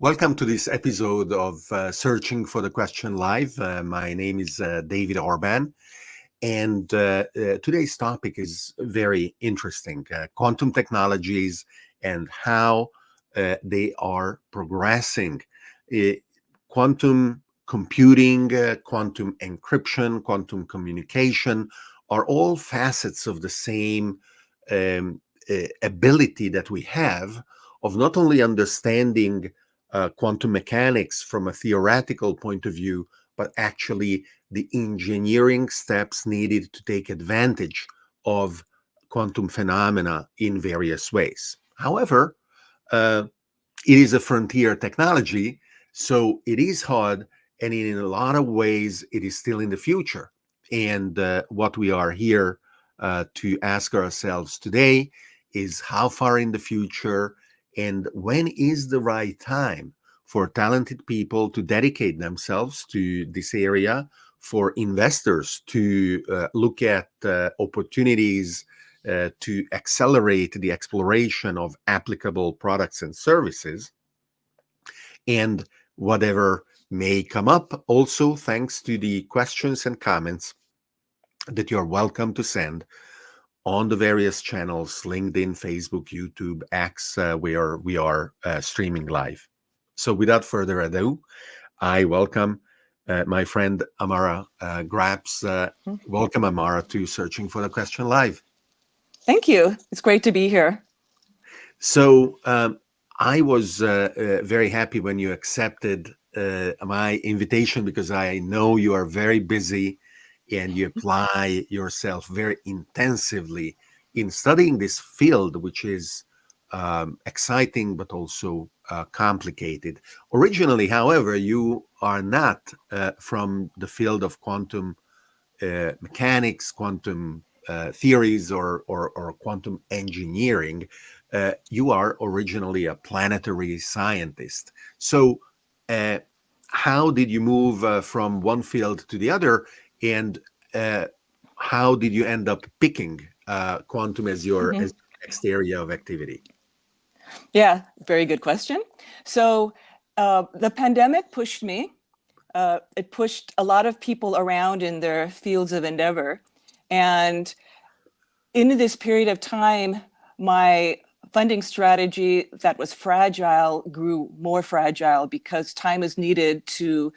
Welcome to this episode of Searching for the Question Live. My name is David Orban, and today's topic is very interesting. Quantum technologies and how they are progressing. Quantum computing, quantum encryption, quantum communication are all facets of the same ability that we have of not only understanding quantum mechanics from a theoretical point of view, but actually the engineering steps needed to take advantage of quantum phenomena in various ways. However, it is a frontier technology, so it is hard, and in a lot of ways, it is still in the future. And what we are here to ask ourselves today is how far in the future and when is the right time for talented people to dedicate themselves to this area, for investors to look at opportunities to accelerate the exploration of applicable products and services, and whatever may come up, also thanks to the questions and comments that you're welcome to send on the various channels, LinkedIn, Facebook, YouTube, X, where we are streaming live. So without further ado, I welcome my friend Amara Graps. Welcome, Amara, to Searching for the Question Live. Thank you. It's great to be here. So I was very happy when you accepted my invitation, because I know you are very busy and you apply yourself very intensively in studying this field, which is exciting but also complicated. Originally, however, you are not from the field of quantum mechanics, quantum theories, or quantum engineering. You are originally a planetary scientist. So how did you move from one field to the other, and how did you end up picking quantum as your as next area of activity? Yeah, very good question. So the pandemic pushed me. It pushed a lot of people around in their fields of endeavor. And in this period of time, my funding strategy that was fragile grew more fragile because time is needed to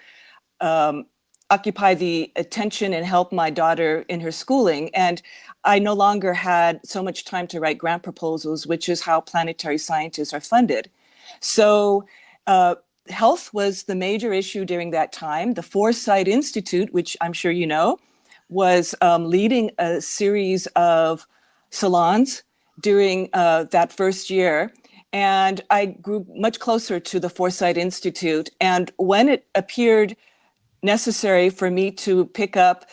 occupy the attention and help my daughter in her schooling. And I no longer had so much time to write grant proposals, which is how planetary scientists are funded. So health was the major issue during that time. The Foresight Institute, which I'm sure you know, was leading a series of salons during that first year. And I grew much closer to the Foresight Institute. And when it appeared necessary for me to pick up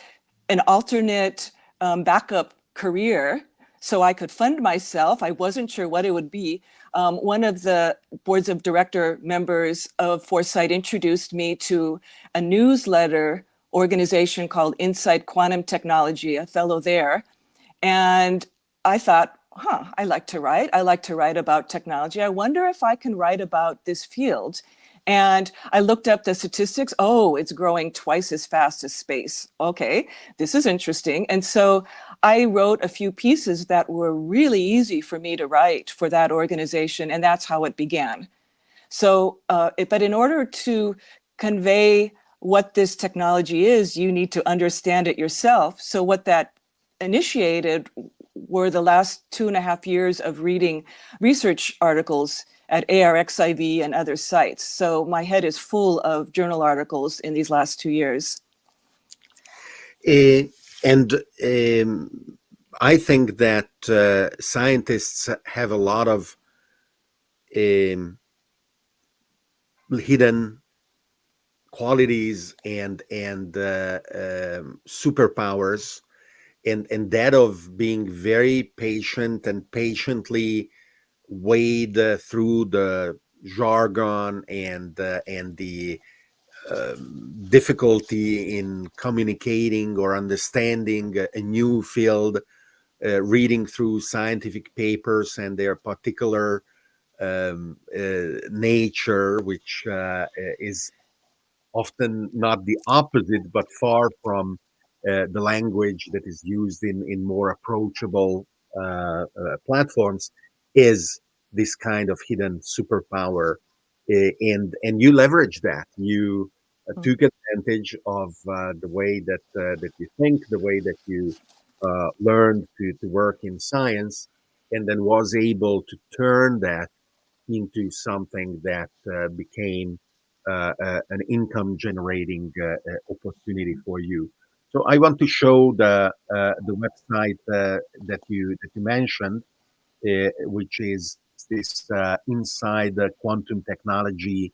an alternate backup career so I could fund myself, I wasn't sure what it would be. One of the boards of director members of Foresight introduced me to a newsletter organization called Insight Quantum Technology, a fellow there. And I thought, I like to write. I like to write about technology. I wonder if I can write about this field. And I looked up the statistics. Oh, it's growing twice as fast as space. Okay, this is interesting. And so I wrote a few pieces that were really easy for me to write for that organization. And that's how it began. So, but in order to convey what this technology is, you need to understand it yourself. So what that initiated were the last 2.5 years of reading research articles at ARXIV and other sites. So my head is full of journal articles in these last 2 years. And I think that scientists have a lot of hidden qualities and superpowers, and that of being very patient and patiently wade through the jargon and the difficulty in communicating or understanding a new field, reading through scientific papers and their particular nature, which is often not the opposite, but far from the language that is used in more approachable platforms, is this kind of hidden superpower. And you leverage that. You took advantage of the way that you think, the way that you learned to work in science, and then was able to turn that into something that became an income generating opportunity for you. So I want to show the website that you mentioned, which is this inside the quantum technology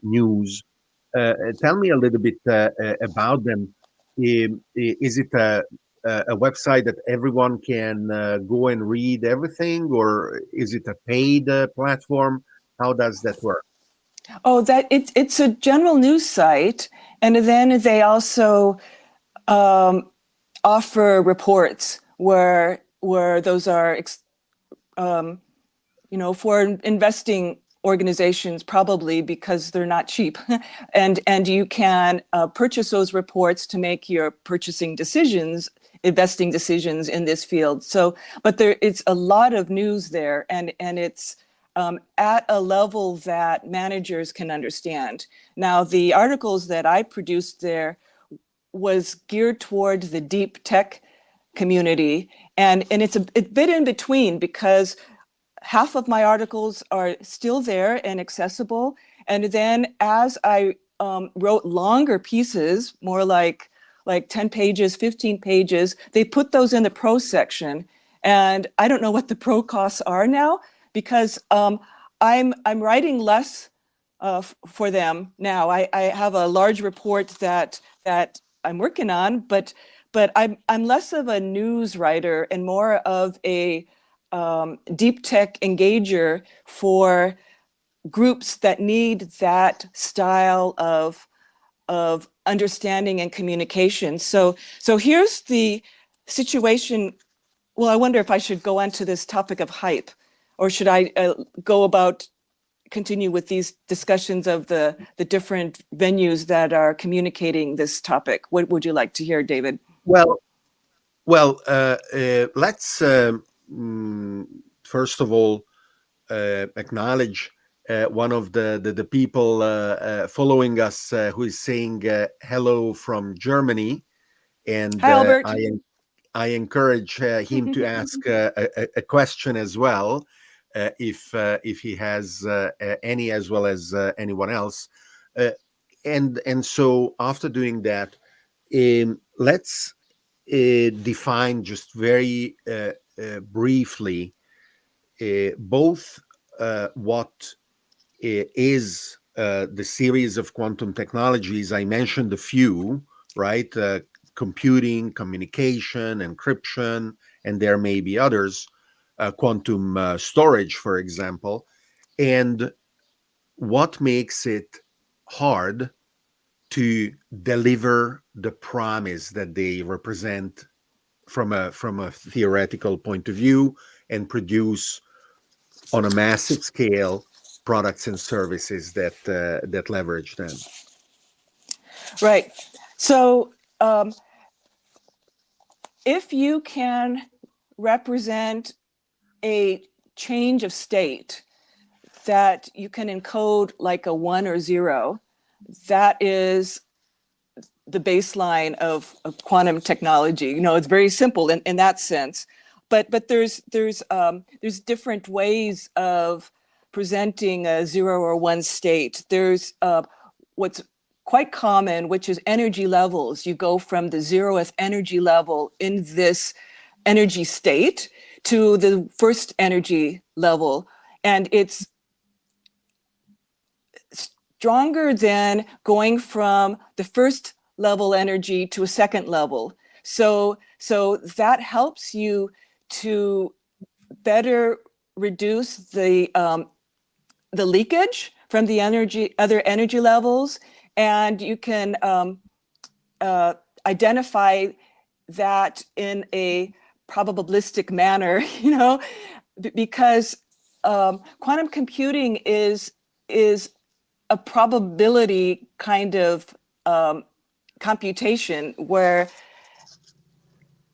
news. Tell me a little bit about them. Is it a website that everyone can go and read everything, or is it a paid platform? How does that work? Oh, that it's a general news site, and then they also offer reports where those are for investing organizations, probably because they're not cheap. And you can purchase those reports to make your purchasing decisions, investing decisions in this field. So, but it's a lot of news there, and it's at a level that managers can understand. Now, the articles that I produced there was geared towards the deep tech community, and it's a bit in between, because half of my articles are still there and accessible. And then as I wrote longer pieces, more like 10 pages, 15 pages, they put those in the pro section. And I don't know what the pro costs are now, because I'm writing less for them now. I have a large report that I'm working on, but I'm less of a news writer and more of a deep tech engager for groups that need that style of understanding and communication. So here's the situation. Well, I wonder if I should go on to this topic of hype, or should I continue with these discussions of the different venues that are communicating this topic? What would you like to hear, David? Well, let's first of all acknowledge one of the people following us who is saying hello from Germany, and Hi, Albert. I encourage him to ask a question as well, if he has any, as well as anyone else. Uh, and so after doing that, let's define just very briefly both what is the series of quantum technologies. I mentioned a few, right? Computing, communication, encryption, and there may be others, quantum storage, for example. And what makes it hard to deliver the promise that they represent from a theoretical point of view, and produce on a massive scale products and services that leverage them. Right. So if you can represent a change of state that you can encode like a 1 or 0, that is the baseline of quantum technology. It's very simple in that sense, but there's different ways of presenting a 0 or 1 state. There's what's quite common, which is energy levels. You go from the 0th energy level in this energy state to the first energy level, and it's stronger than going from the first level energy to a second level. So that helps you to better reduce the leakage from the other energy levels, and you can identify that in a probabilistic manner, because quantum computing is a probability kind of computation where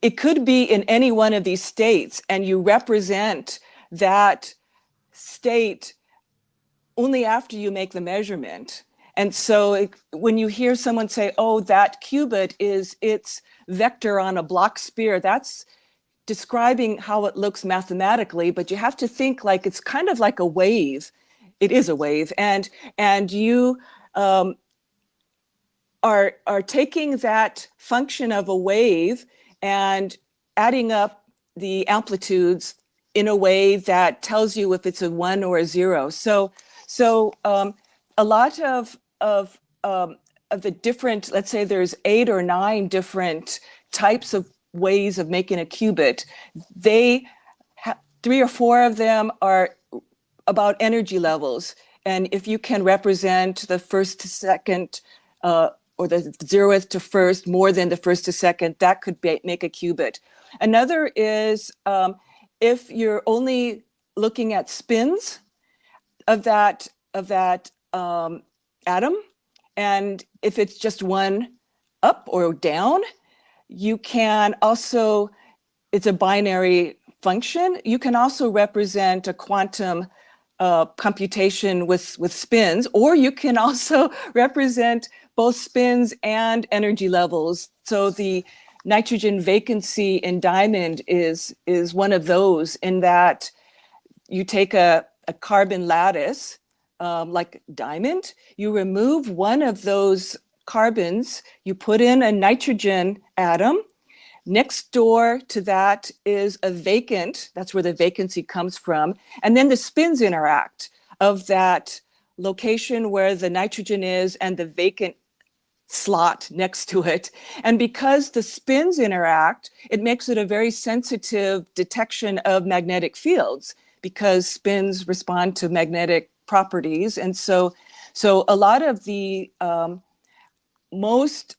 it could be in any one of these states, and you represent that state only after you make the measurement. And so when you hear someone say, oh, that qubit is its vector on a block sphere, that's describing how it looks mathematically, but you have to think like it's kind of like a wave. It is a wave. And you are taking that function of a wave and adding up the amplitudes in a way that tells you if it's a 1 or a 0. So a lot of the different, let's say there's 8 or 9 different types of ways of making a qubit. 3 or 4 of them are about energy levels. And if you can represent the first to second or the 0th to first more than the first to second, that could make a qubit. Another is if you're only looking at spins of that atom, and if it's just one up or down, you can also, it's a binary function. You can also represent a quantum computation with spins, or you can also represent both spins and energy levels. So the nitrogen vacancy in diamond is one of those, in that you take a carbon lattice like diamond, you remove one of those carbons, you put in a nitrogen atom. Next door to that is a vacant, that's where the vacancy comes from. And then the spins interact of that location where the nitrogen is and the vacant slot next to it. And because the spins interact, it makes it a very sensitive detection of magnetic fields, because spins respond to magnetic properties. And so a lot of the most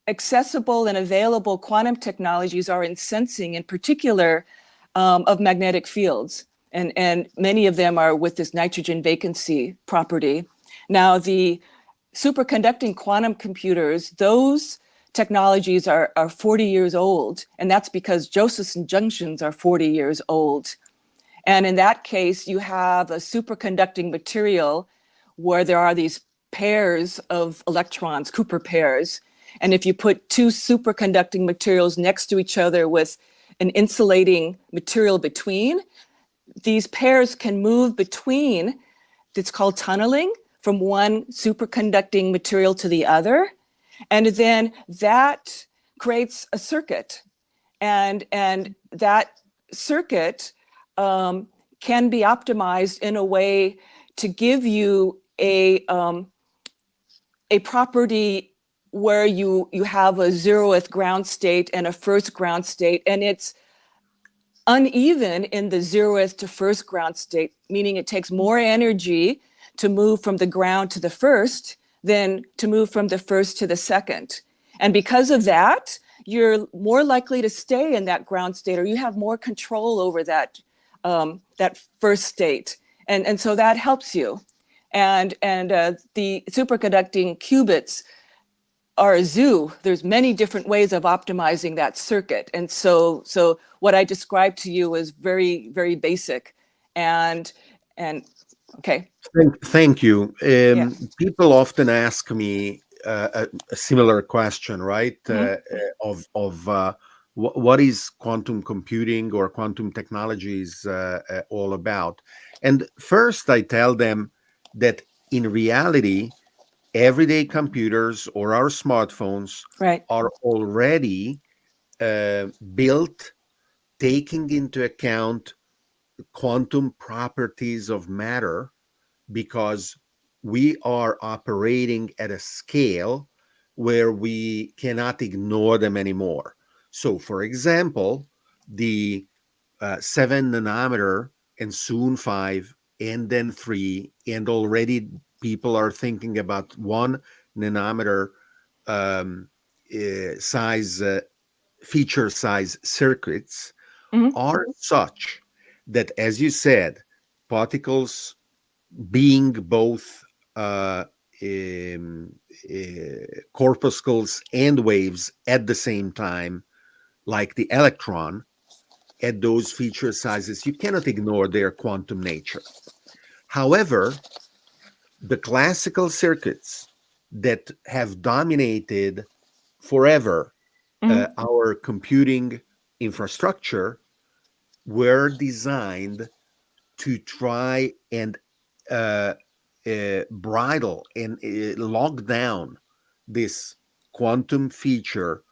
accessible and available quantum technologies are in sensing, in particular, of magnetic fields. And many of them are with this nitrogen vacancy property. Now, the superconducting quantum computers, those technologies are 40 years old. And that's because Josephson junctions are 40 years old. And in that case, you have a superconducting material where there are these pairs of electrons, Cooper pairs. And if you put 2 superconducting materials next to each other with an insulating material between, these pairs can move between, it's called tunneling, from one superconducting material to the other. And then that creates a circuit. And that circuit can be optimized in a way to give you a property where you have a 0th ground state and a first ground state, and it's uneven in the 0th to first ground state, meaning it takes more energy to move from the ground to the first than to move from the first to the second. And because of that, you're more likely to stay in that ground state, or you have more control over that first state. And so that helps you. And the superconducting qubits are a zoo. There's many different ways of optimizing that circuit. And so what I described to you is very, very basic. And okay. Thank you. Yeah. People often ask me a similar question, right? What is quantum computing or quantum technologies all about? And first, I tell them that in reality, everyday computers or our smartphones Right. are already built taking into account quantum properties of matter, because we are operating at a scale where we cannot ignore them anymore. So, for example, the 7 nanometer and soon 5 and then 3, and already people are thinking about 1 nanometer size feature size circuits Mm-hmm. are such that, as you said, particles being both um, corpuscles and waves at the same time, like the electron, at those feature sizes, you cannot ignore their quantum nature. However, the classical circuits that have dominated forever Mhm. our computing infrastructure were designed to try and uh, bridle and lock down this quantum feature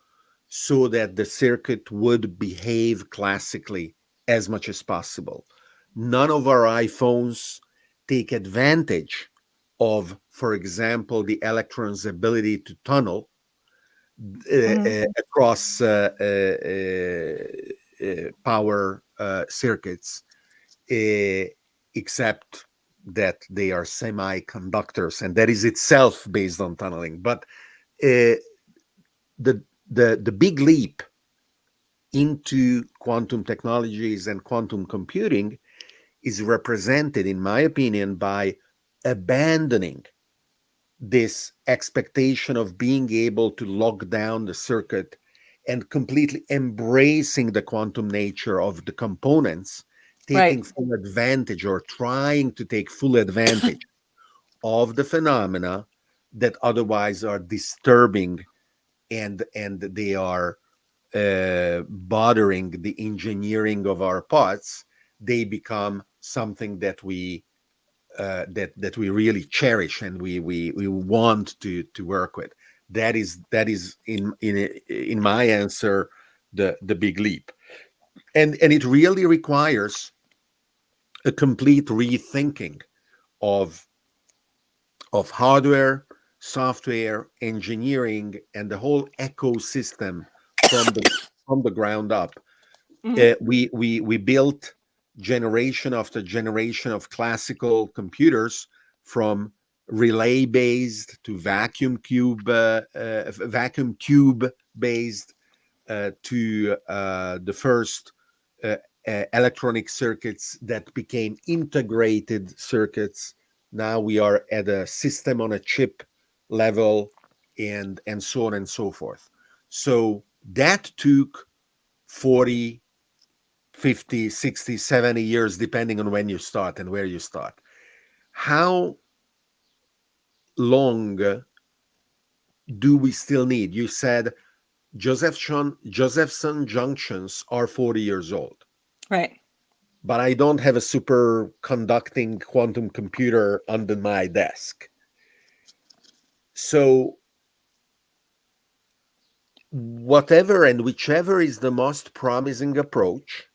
so that the circuit would behave classically as much as possible. None of our iPhones take advantage of, for example, the electron's ability to tunnel Mhm. across power circuits, uh, except that they are semiconductors, and that is itself based on tunneling. But uh, the big leap into quantum technologies and quantum computing is represented, in my opinion, by abandoning this expectation of being able to lock down the circuit and completely embracing the quantum nature of the components, taking Right. full advantage or trying to take full advantage of the phenomena that otherwise are disturbing, and they are bothering the engineering of our parts. They become something that we really cherish and we want to work with. That is in my answer the big leap, and it really requires a complete rethinking of hardware, software, engineering, and the whole ecosystem from the ground up. Mhm. We built generation after generation of classical computers, from relay based to vacuum tube based, to the first uh, electronic circuits that became integrated circuits. Now we are at a system on a chip level, and so on and so forth. So that took 40, 50, 60, 70 years, depending on when you start and where you start. How long do we still need? You said Josephson junctions are 40 years old, Right. but I don't have a superconducting quantum computer under my desk. So, whatever and whichever is the most promising approach,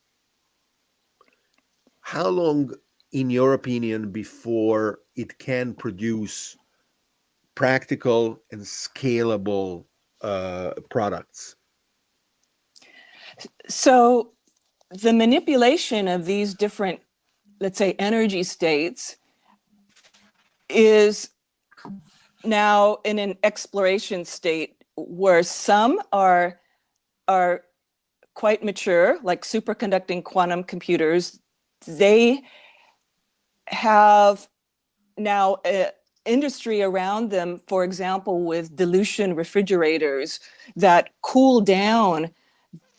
how long, in your opinion, before it can produce practical and scalable products? So the manipulation of these different, let's say, energy states is now in an exploration state where some are quite mature, like superconducting quantum computers. They have now a industry around them, for example, with dilution refrigerators that cool down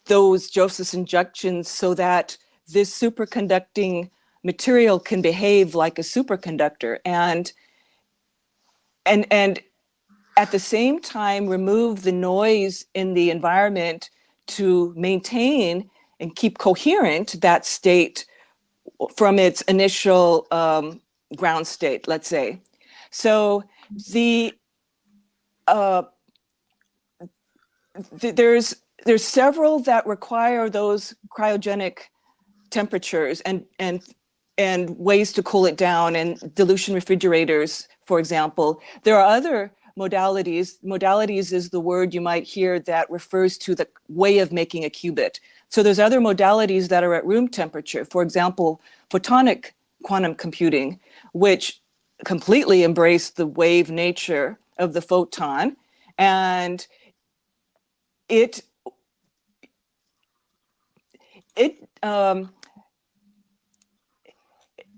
those Josephson junctions so that this superconducting material can behave like a superconductor, and at the same time remove the noise in the environment to maintain and keep coherent that state from its initial ground state, let's say. So the uh, there's several that require those cryogenic temperatures and ways to cool it down, and dilution refrigerators, for example. There are other modalities. Modalities is the word you might hear that refers to the way of making a qubit. So there's other modalities that are at room temperature. For example, photonic quantum computing, which completely embrace the wave nature of the photon, and it it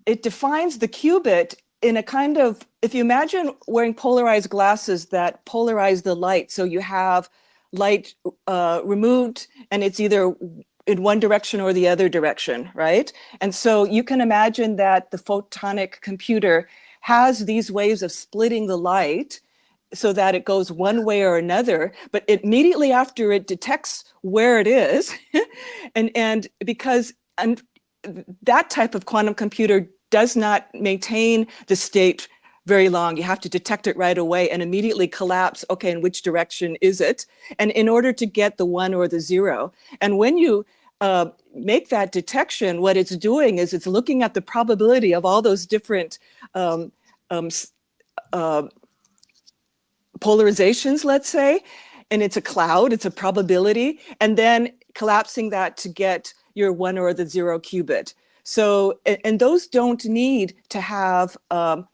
it defines the qubit in a kind of, if you imagine wearing polarized glasses that polarize the light, so you have light removed and it's either in one direction or the other direction, right? And so you can imagine that the photonic computer has these ways of splitting the light so that it goes one way or another, but immediately after it detects where it is, and because that type of quantum computer does not maintain the state very long. You have to detect it right away and immediately collapse, okay, in which direction is it? And in order to get the 1 or the 0. And when you make that detection, what it's doing is it's looking at the probability of all those different polarizations, let's say, and it's a cloud, it's a probability, and then collapsing that to get your 1 or the 0 qubit. So, and those don't need to have a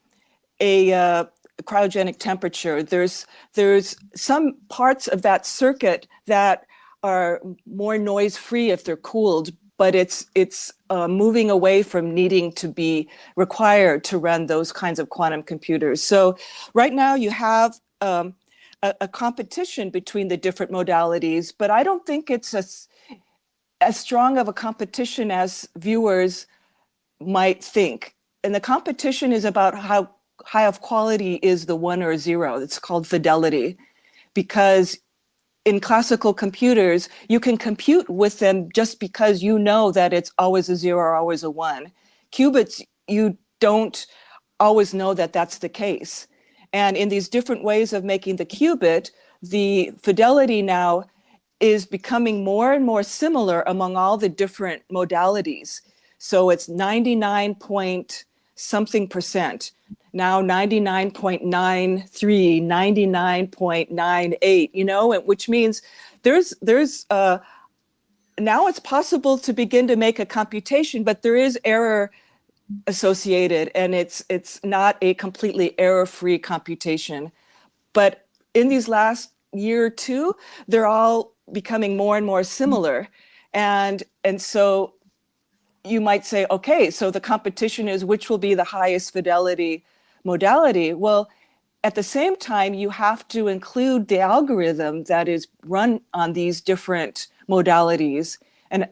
cryogenic temperature. There's some parts of that circuit that are more noise-free if they're cooled, but it's moving away from needing to be required to run those kinds of quantum computers. So right now you have a competition between the different modalities, but I don't think it's as strong of a competition as viewers might think. And the competition is about how high of quality is the 1 or 0. It's called fidelity, because in classical computers, you can compute with them just because you know that it's always a 0 or always a 1. Qubits, you don't always know that that's the case. And in these different ways of making the qubit, the fidelity now is becoming more and more similar among all the different modalities. So it's 99 point something percent, now 99.93, 99.98, you know, which means there's now it's possible to begin to make a computation, but there is error associated, and it's not a completely error-free computation. But in these last year or two, they're all becoming more and more similar. And so you might say, okay, so the competition is which will be the highest fidelity modality. Well, at the same time, you have to include the algorithm that is run on these different modalities. And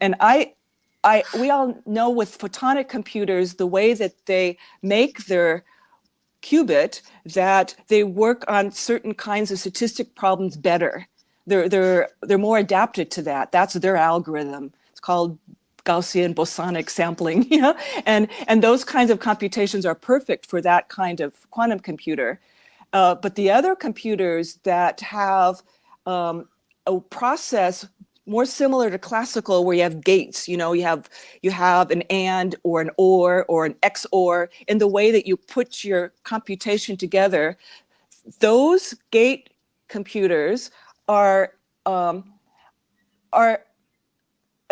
we all know with photonic computers, the way that they make their qubit, that they work on certain kinds of statistic problems better. They're more adapted to that. That's their algorithm. It's called Gaussian bosonic sampling, you know, and those kinds of computations are perfect for that kind of quantum computer. But the other computers that have a process more similar to classical, where you have gates, you know, you have an and or an or an XOR in the way that you put your computation together. Those gate computers are a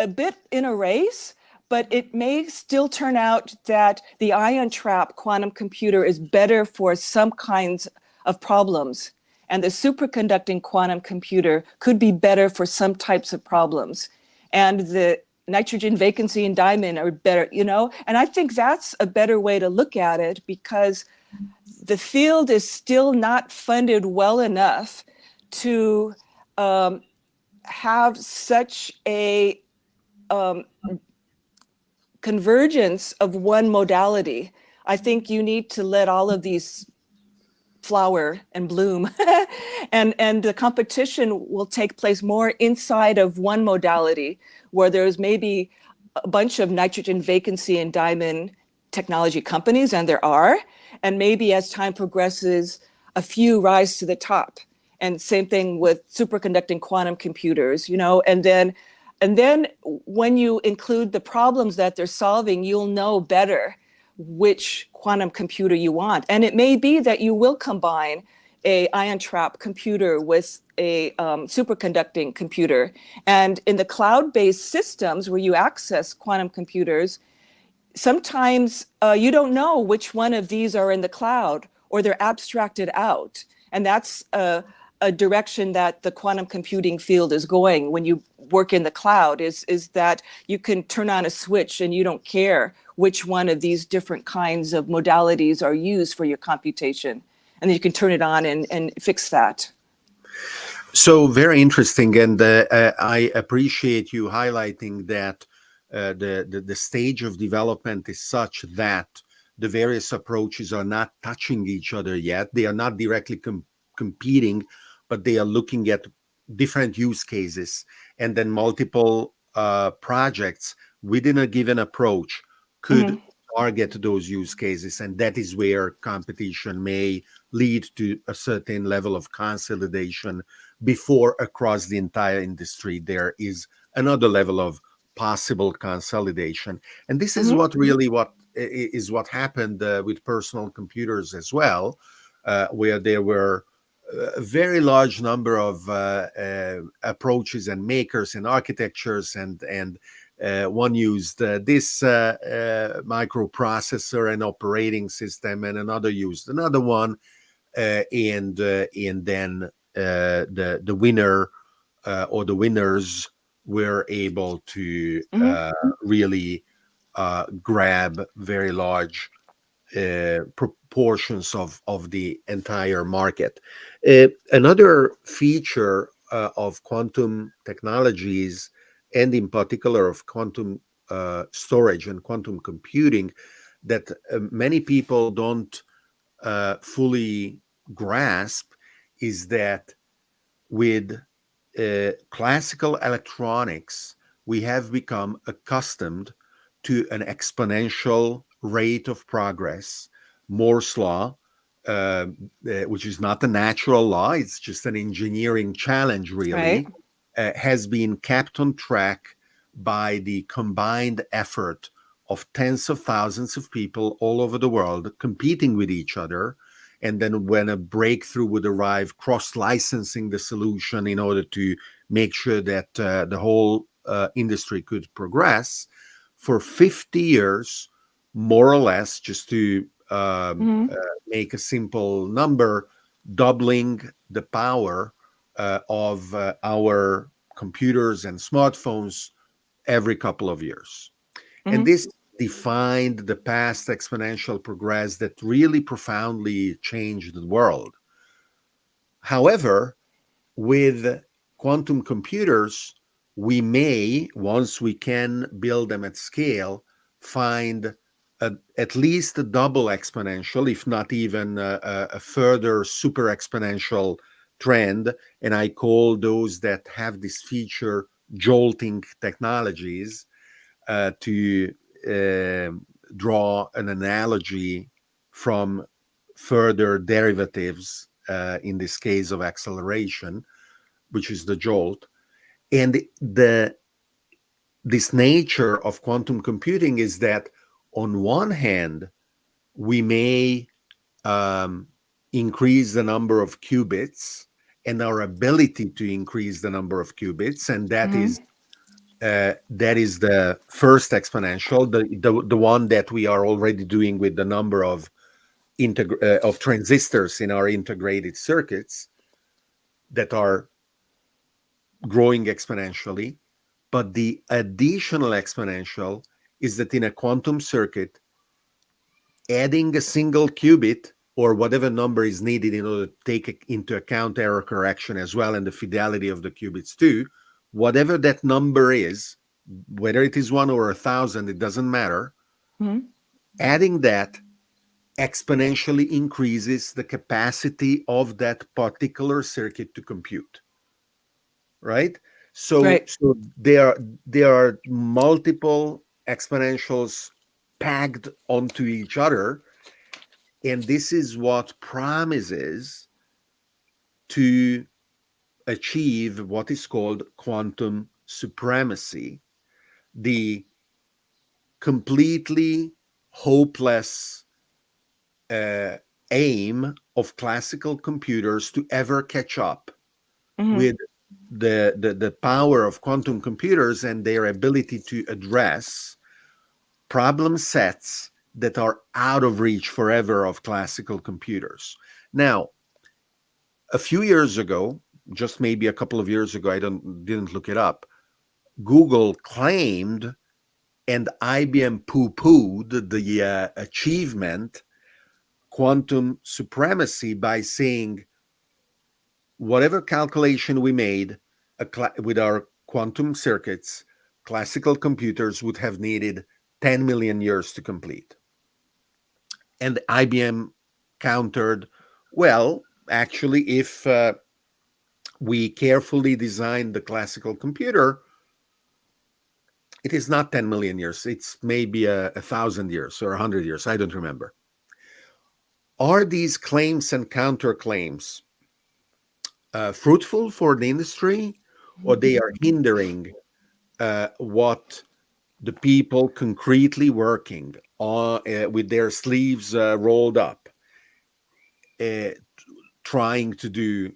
bit in a race, but it may still turn out that the ion trap quantum computer is better for some kinds of problems. And the superconducting quantum computer could be better for some types of problems. And the nitrogen vacancy and diamond are better, you know? And I think that's a better way to look at it, because the field is still not funded well enough to have such a convergence of one modality. I think you need to let all of these flower and bloom and the competition will take place more inside of one modality, where there's maybe a bunch of nitrogen vacancy and diamond technology companies, and there are, and maybe as time progresses, a few rise to the top. And same thing with superconducting quantum computers, you know, and then when you include the problems that they're solving, you'll know better which quantum computer you want. And it may be that you will combine a ion trap computer with a superconducting computer. And in the cloud-based systems where you access quantum computers, sometimes you don't know which one of these are in the cloud, or they're abstracted out. And that's a direction that the quantum computing field is going. When you work in the cloud is that you can turn on a switch and you don't care which one of these different kinds of modalities are used for your computation. And then you can turn it on and fix that. So very interesting, and I appreciate you highlighting that the stage of development is such that the various approaches are not touching each other yet. They are not directly competing, but they are looking at different use cases, and then multiple projects within a given approach could Mm-hmm. target those use cases, and that is where competition may lead to a certain level of consolidation before across the entire industry there is another level of possible consolidation. And this is Mm-hmm. what really what happened with personal computers as well, where there were a very large number of approaches and makers and architectures, and one used this microprocessor and operating system, and another used another one, and then the winner or the winners were able to Mm-hmm. really grab very large proportions of the entire market. Another feature of quantum technologies, and in particular of quantum storage and quantum computing, that many people don't fully grasp, is that with classical electronics, we have become accustomed to an exponential rate of progress. Moore's law, uh, which is not a natural law, it's just an engineering challenge, Right. really, has been kept on track by the combined effort of tens of thousands of people all over the world competing with each other. And then when a breakthrough would arrive, cross-licensing the solution in order to make sure that the whole industry could progress for 50 years, more or less, just to Mm-hmm. make a simple number, doubling the power of our computers and smartphones every couple of years. And Mm-hmm. this defined the past exponential progress that really profoundly changed the world. However, with quantum computers, we may, once we can build them at scale, find at least a double exponential, if not even a further super exponential trend. And I call those that have this feature jolting technologies, to draw an analogy from further derivatives, in this case of acceleration, which is the jolt. And this nature of quantum computing is that on one hand, we may um, increase the number of qubits and our ability to increase the number of qubits, and Mm-hmm. that is the first exponential, the one that we are already doing with the number of of transistors in our integrated circuits that are growing exponentially. But the additional exponential is that in a quantum circuit, adding a single qubit or whatever number is needed in order to take into account error correction as well, and the fidelity of the qubits too, whatever that number is, whether it is 1 or 1,000, it doesn't matter. Mm-hmm. Adding that exponentially increases the capacity of that particular circuit to compute, right? So, Right. so there are multiple exponentials packed onto each other, and this is what promises to achieve what is called quantum supremacy, the completely hopeless uh, aim of classical computers to ever catch up Mm-hmm. with the power of quantum computers and their ability to address problem sets that are out of reach forever of classical computers. Now, a few years ago, just maybe a couple of years ago, I didn't look it up, Google claimed and IBM poo-pooed the achievement, quantum supremacy, by saying whatever calculation we made with our quantum circuits, classical computers would have needed 10 million years to complete. And IBM countered, well, actually, if we carefully designed the classical computer, it is not 10 million years. It's maybe 1,000 years or 100 years. I don't remember. Are these claims and counterclaims fruitful for the industry, or they are hindering what the people concretely working on with their sleeves rolled up, trying to do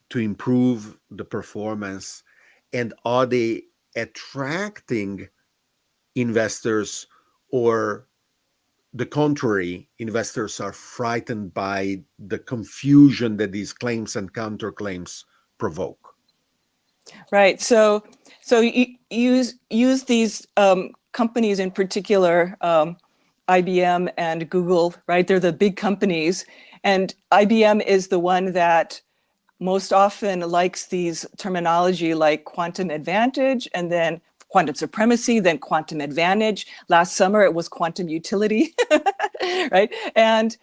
to improve the performance, and are they attracting investors, or the contrary, investors are frightened by the confusion that these claims and counterclaims provoke? Right. So you use these companies in particular, IBM and Google, right? They're the big companies, and IBM is the one that most often likes these terminology like quantum advantage, and then quantum supremacy, then quantum advantage. Last summer it was quantum utility, right? And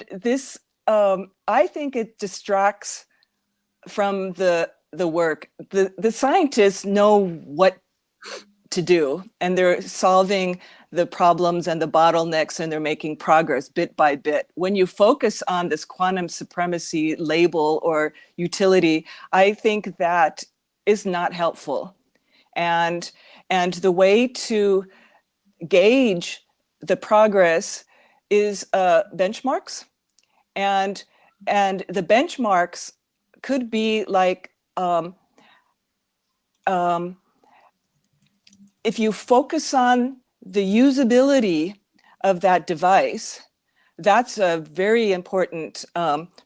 this, I think it distracts from the work. The scientists know what to do, and they're solving the problems and the bottlenecks, and they're making progress bit by bit. When you focus on this quantum supremacy label or utility, I think that is not helpful. And the way to gauge the progress is benchmarks, and the benchmarks could be like, if you focus on the usability of that device, that's a very important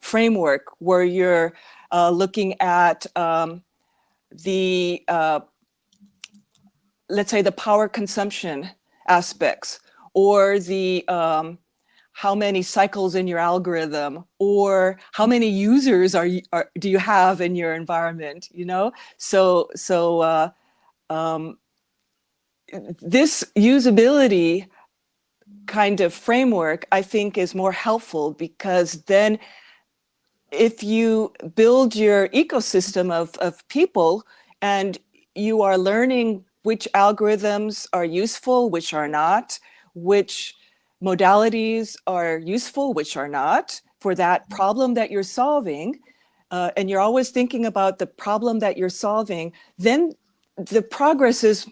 framework where you're looking at the, let's say, the power consumption aspects, or the how many cycles in your algorithm, or how many users do you have in your environment, you know? This usability kind of framework, I think, is more helpful, because then if you build your ecosystem of people, and you are learning which algorithms are useful, which are not, which modalities are useful, which are not, for that problem that you're solving, and you're always thinking about the problem that you're solving, then the progress is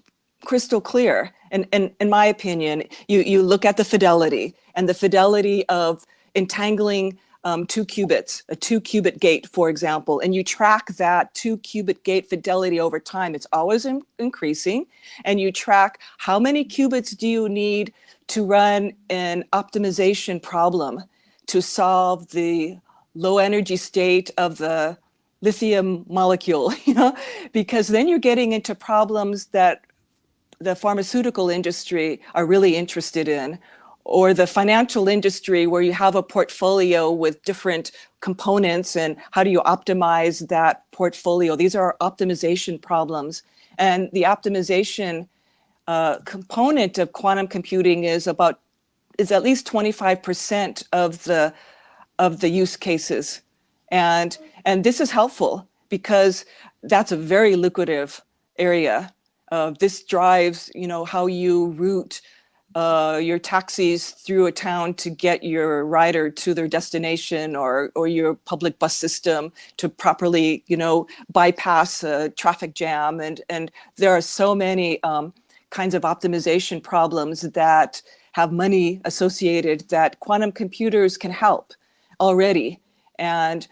crystal clear. And in my opinion, you look at the fidelity, and the fidelity of entangling 2 qubits, a 2-qubit gate, for example, and you track that 2-qubit gate fidelity over time. It's always increasing, and you track how many qubits do you need to run an optimization problem to solve the low energy state of the lithium molecule, you know, because then you're getting into problems that the pharmaceutical industry are really interested in, or the financial industry, where you have a portfolio with different components, and how do you optimize that portfolio? These are optimization problems. And the optimization component of quantum computing is at least 25% of the use cases. And this is helpful, because that's a very lucrative area. This drives, you know, how you route your taxis through a town to get your rider to their destination, or your public bus system to properly, you know, bypass a traffic jam. And there are so many kinds of optimization problems that have money associated, that quantum computers can help already. And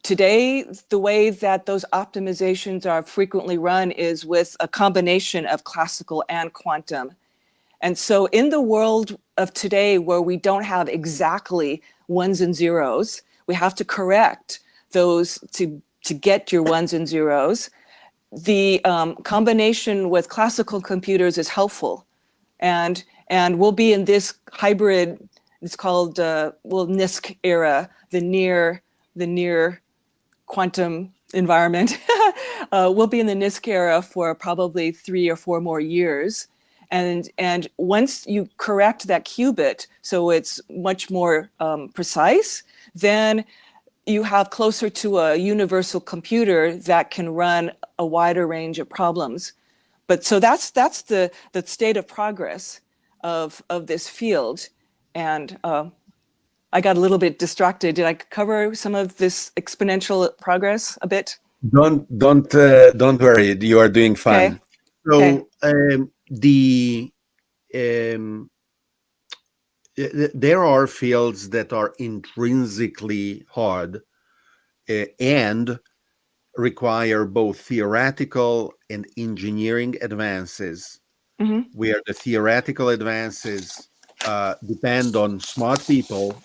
today, the way that those optimizations are frequently run is with a combination of classical and quantum. And so in the world of today, where we don't have exactly ones and zeros, we have to correct those to get your ones and zeros. the combination with classical computers is helpful, and we'll be in this hybrid. It's called NISQ era, the near quantum environment. We'll be in the NISQ era for probably 3 or 4 more years. And once you correct that qubit, so it's much more precise, then you have closer to a universal computer that can run a wider range of problems. But so that's the state of progress of this field. And I got a little bit distracted. Did I cover some of this exponential progress a bit? Don't worry. You are doing Okay. fine. So there are fields that are intrinsically hard and require both theoretical and engineering advances, where the theoretical advances depend on smart people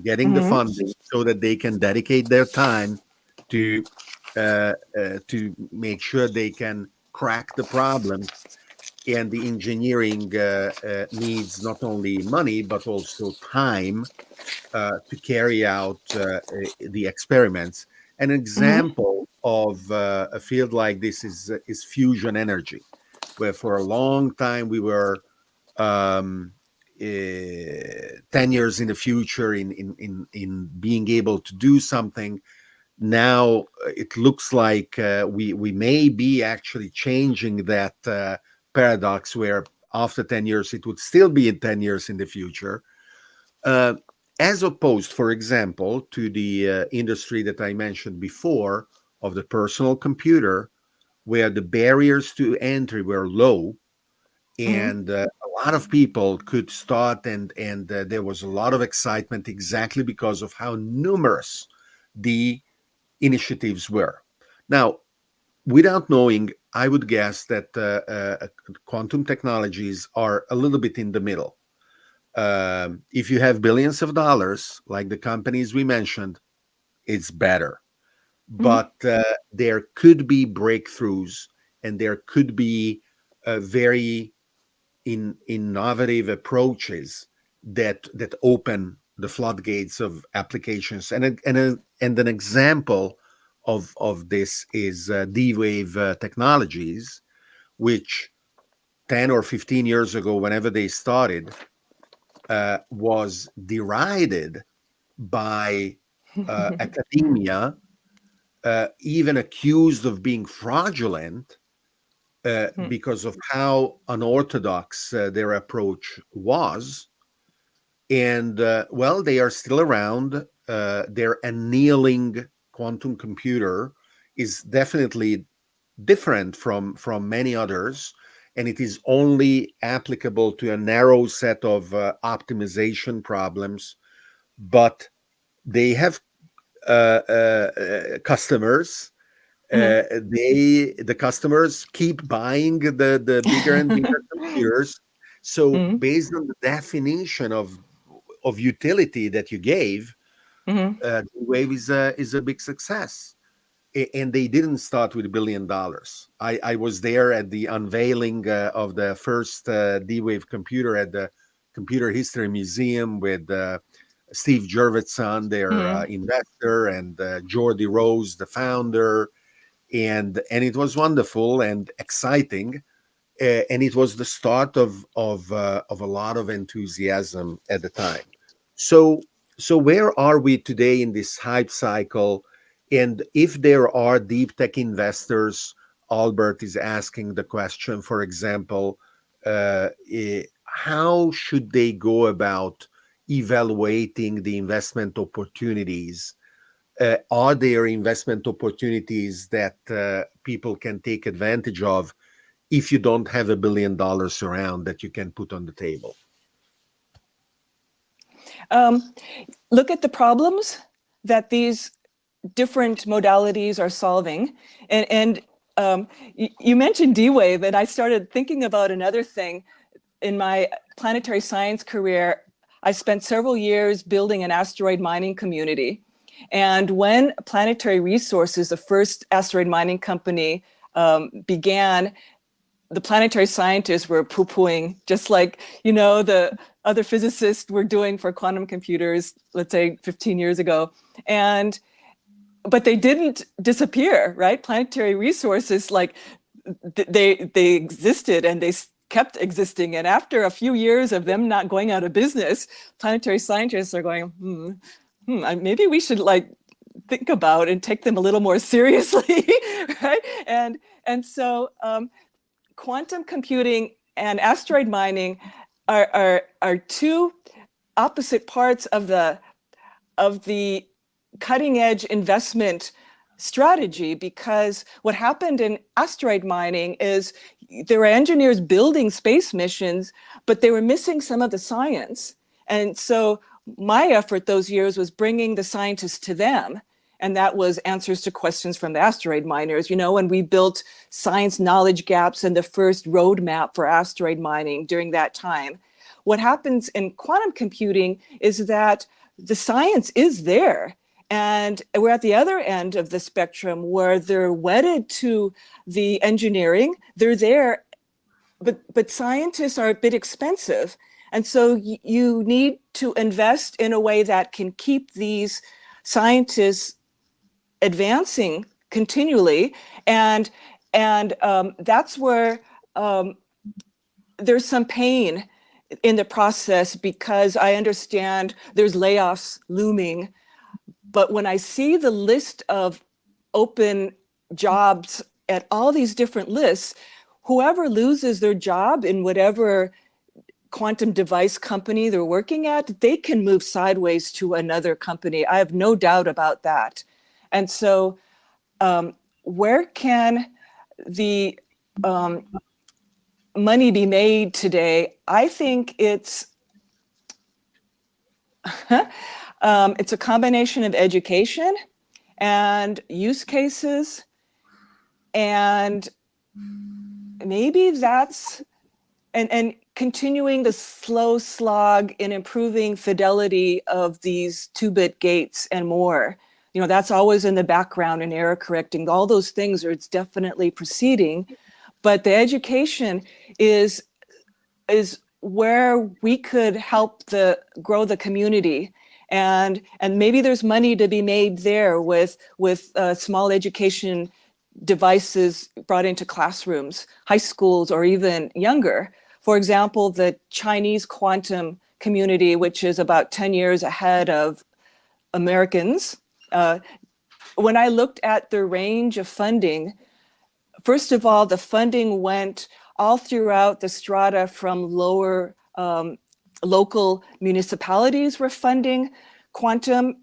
getting the funding so that they can dedicate their time to make sure they can crack the problems. And the engineering needs not only money but also time to carry out the experiments. An example of a field like this is fusion energy, where for a long time we were 10 years in the future in being able to do something. Now it looks like we may be actually changing that paradox, where after 10 years it would still be in 10 years in the future, as opposed, for example, to the industry that I mentioned before of the personal computer, where the barriers to entry were low, and a lot of people could start, and there was a lot of excitement exactly because of how numerous the initiatives were. Now, without knowing, I would guess that quantum technologies are a little bit in the middle. If you have billions of dollars, like the companies we mentioned, it's better. But there could be breakthroughs, and there could be very innovative approaches that open the floodgates of applications. And an example of this is D-Wave technologies, which 10 or 15 years ago, whenever they started, was derided by academia, even accused of being fraudulent because of how unorthodox their approach was. And well, they are still around. Their annealing quantum computer is definitely different from many others, and it is only applicable to a narrow set of optimization problems. But they have customers. The customers keep buying the bigger and bigger computers. So based on the definition of utility that you gave, D-Wave is a big success. And they didn't start with $1 billion. I was there at the unveiling of the first D-Wave computer at the Computer History Museum with Steve Jurvetson, their investor, and Jordi Rose, the founder, and it was wonderful and exciting, and it was the start of a lot of enthusiasm at the time. So where are we today in this hype cycle? And if there are deep tech investors, Albert is asking the question, for example, how should they go about evaluating the investment opportunities? Are there investment opportunities that people can take advantage of if you don't have $1 billion around that you can put on the table? Look at the problems that these different modalities are solving. And you mentioned D-Wave, and I started thinking about another thing. In my planetary science career, I spent several years building an asteroid mining community. And when Planetary Resources, the first asteroid mining company began, the planetary scientists were poo-pooing, just like, you know, the other physicists were doing for quantum computers, let's say 15 years ago. But they didn't disappear, right? Planetary resources, like they existed and they kept existing. And after a few years of them not going out of business, planetary scientists are going, maybe we should like think about and take them a little more seriously, right? And so quantum computing and asteroid mining are two opposite parts of the cutting edge investment strategy, because what happened in asteroid mining is there were engineers building space missions, but they were missing some of the science. And so my effort those years was bringing the scientists to them. And that was answers to questions from the asteroid miners, you know, and we built science knowledge gaps and the first roadmap for asteroid mining during that time. What happens in quantum computing is that the science is there. And we're at the other end of the spectrum where they're wedded to the engineering. They're there, but scientists are a bit expensive. And so you need to invest in a way that can keep these scientists advancing continually. And that's where there's some pain in the process, because I understand there's layoffs looming. But when I see the list of open jobs at all these different lists, whoever loses their job in whatever quantum device company they're working at, they can move sideways to another company. I have no doubt about that. And so where can the money be made today? I think it's it's a combination of education and use cases, and maybe that's and continuing the slow slog in improving fidelity of these 2-bit gates and more. You know, that's always in the background, and error correcting. All those things are, it's definitely proceeding, but the education is where we could help grow the community. And maybe there's money to be made there with small education devices brought into classrooms, high schools, or even younger. For example, the Chinese quantum community, which is about 10 years ahead of Americans, when I looked at the range of funding, first of all, the funding went all throughout the strata from lower local municipalities were funding quantum,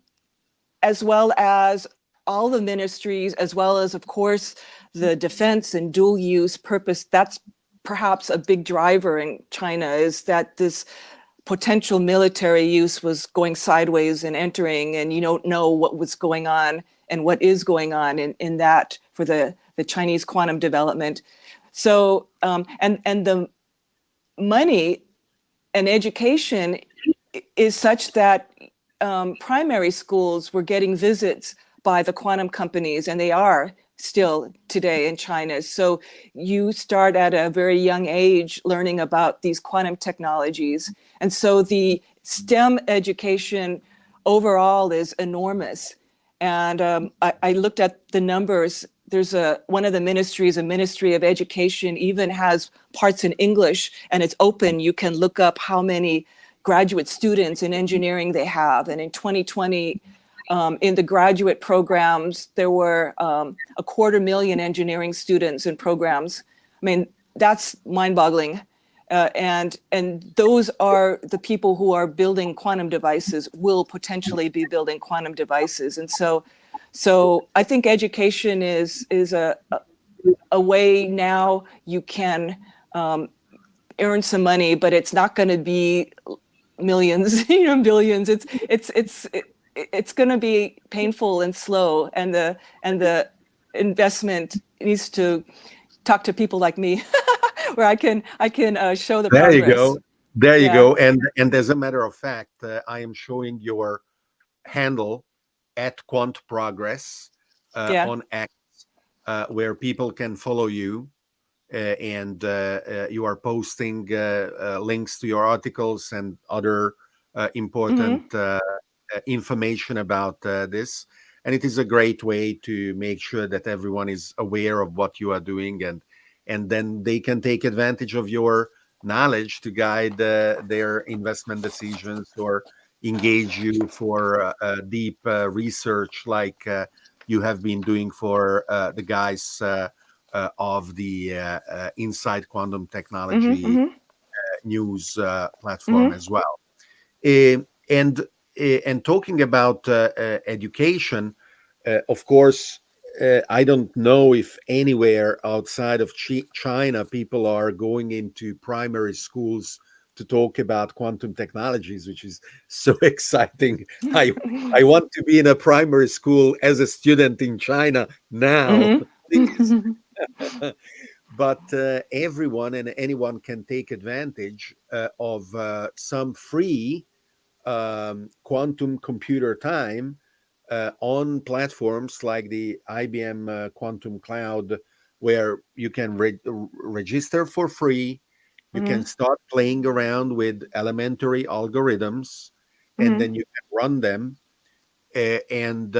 as well as all the ministries, as well as, of course, the defense and dual use purpose. That's perhaps a big driver in China, is that this potential military use was going sideways and entering, and you don't know what was going on and what is going on in that for the Chinese quantum development. So, and the money and education is such that primary schools were getting visits by the quantum companies, and they are still today in China. So you start at a very young age learning about these quantum technologies. And so the STEM education overall is enormous. And I looked at the numbers. There's one of the ministries, a Ministry of Education, even has parts in English, and it's open. You can look up how many graduate students in engineering they have. And in 2020, in the graduate programs, there were 250,000 engineering students in programs. I mean, that's mind-boggling. And those are the people who are building quantum devices, will potentially be building quantum devices. And so I think education is a way now you can earn some money, but it's not going to be millions, billions. It's going to be painful and slow, and the investment needs to talk to people like me, where I can show the There progress. you go. There you go. And as a matter of fact, I am showing your handle at Quant Progress on X. where people can follow you, and you are posting links to your articles and other important Mm-hmm. information about this. And it is a great way to make sure that everyone is aware of what you are doing, and then they can take advantage of your knowledge to guide their investment decisions or engage you for deep research like you have been doing for the guys of the Inside Quantum Mm-hmm. Technology Mm-hmm. news platform Mm-hmm. as well. Uh, and and talking about education, of course, I don't know if anywhere outside of China people are going into primary schools to talk about quantum technologies, which is so exciting. I want to be in a primary school as a student in China now, please. Mm-hmm. But everyone and anyone can take advantage of some free quantum computer time on platforms like the IBM Quantum Cloud, where you can register for free. You can Mm-hmm. start playing around with elementary algorithms, and Mm-hmm. then you can run them. And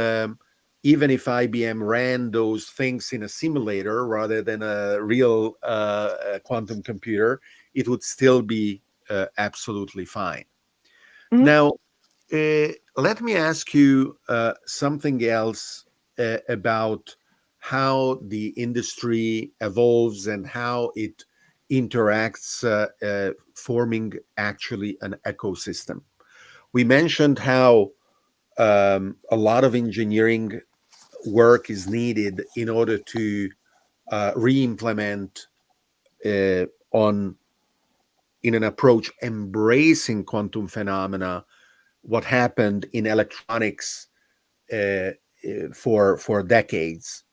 even if IBM ran those things in a simulator rather than a real quantum computer, it would still be absolutely fine. Now, let me ask you something else about how the industry evolves and how it interacts, forming actually an ecosystem. We mentioned how a lot of engineering work is needed in order to re-implement on in an approach embracing quantum phenomena what happened in electronics for decades.